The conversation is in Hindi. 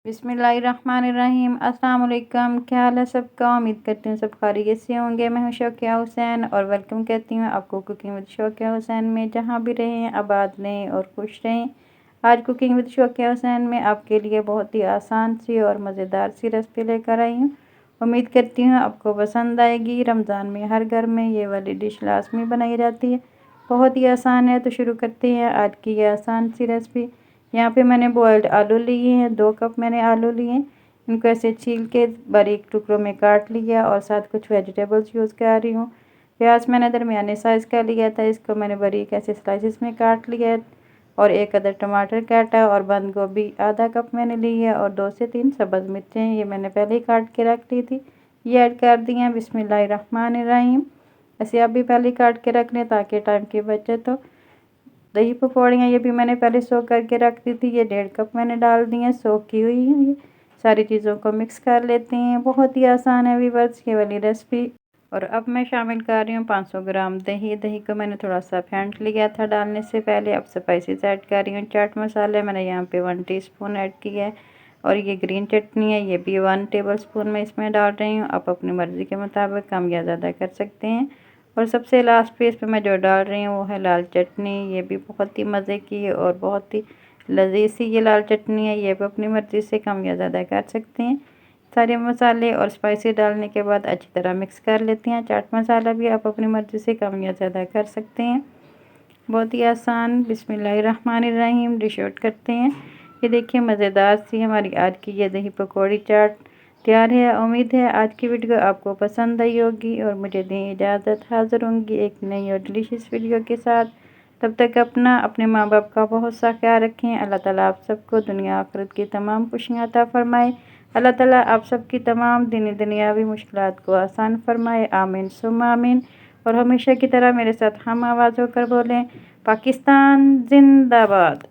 बिस्मिल्लाहिर्रहमानिर्रहीम। अस्सलाम वालेकुम। क्या हाल है सबका? उम्मीद करती हूँ सब खैरियत से होंगे। मैं हूँ शौकिया हुसैन और वेलकम कहती हूँ आपको कुकिंग विद शौकिया हुसैन में। जहाँ भी रहें आबाद रहें और खुश रहें। आज कुकिंग विद शौकिया हुसैन में आपके लिए बहुत ही आसान सी और मज़ेदार सी रेसिपी लेकर आई हूँ। उम्मीद करती हूँ आपको पसंद आएगी। रमज़ान में हर घर में ये वाली डिश लाजमी बनाई जाती है। बहुत ही आसान है, तो शुरू करते हैं आज की ये आसान सी रेसिपी। यहाँ पे मैंने बॉयल्ड आलू लिए हैं, 2 कप मैंने आलू लिए। इनको ऐसे छील के बारीक टुकड़ों में काट लिया और साथ कुछ वेजिटेबल्स यूज़ कर रही हूँ। प्याज मैंने दरमियाने साइज़ का लिया था, इसको मैंने बारीक ऐसे स्लाइसिस में काट लिया है। और 1 अदर टमाटर काटा और बंद गोभी आधा कप मैंने ली है और 2 से 3 सब्ज़ मिर्चें ये मैंने पहले ही काट के रख ली थी, ये ऐड कर दी हैं। बिस्मिल्लाहिर्रहमानिर्रहीम। ऐसे आप भी पहले काट के रख लें ताकि टाइम की बचत हो। दही पकौड़ियाँ ये भी मैंने पहले सोक करके रख दी थी, ये 1.5 कप मैंने डाल दी हैं, सोक की हुई हैं। ये सारी चीज़ों को मिक्स कर लेते हैं। बहुत ही आसान है व्यूअर्स ये वाली रेसिपी। और अब मैं शामिल कर रही हूँ 500 ग्राम दही। दही को मैंने थोड़ा सा फेंट लिया था डालने से पहले। अब स्पाइसेस ऐड कर रही हूँ। चाट मसाले मैंने यहाँ पे 1 टीस्पून ऐड किया है। और ये ग्रीन चटनी है, ये भी 1 टेबलस्पून मैं इसमें डाल रही हूँ। आप अपनी मर्ज़ी के मुताबिक कम या ज़्यादा कर सकते हैं। और सबसे लास्ट पे इस पे मैं जो डाल रही हूँ वो है लाल चटनी। ये भी बहुत ही मज़े की है और बहुत ही लजीज सी ये लाल चटनी है। ये भी अपनी मर्ज़ी से कम या ज़्यादा कर सकते हैं। सारे मसाले और स्पाइसी डालने के बाद अच्छी तरह मिक्स कर लेते हैं। चाट मसाला भी आप अपनी मर्ज़ी से कम या ज़्यादा कर सकते हैं। बहुत ही आसान। बिस्मिल्लाहिर्रहमानिर्रहीम। डिश आउट करते हैं। ये देखिए मज़ेदार सी हमारी आज की ये दही पकौड़ी चाट तैयार है। उम्मीद है आज की वीडियो आपको पसंद आई होगी और मुझे दें इजाज़त। हाज़िर होंगी एक नई और डिलीशियस वीडियो के साथ। तब तक अपने माँ बाप का बहुत सा ख्याल रखें। अल्लाह ताला आप सबको दुनिया आखिरत की तमाम खुशियाँ अता फ़रमाए। अल्लाह ताला आप सबकी तमाम दीनी दुनियावी मुश्किलात को आसान फ़रमाए। आमीन सुम्मा आमीन। और हमेशा की तरह मेरे साथ हम आवाज़ होकर बोलें, पाकिस्तान जिंदाबाद।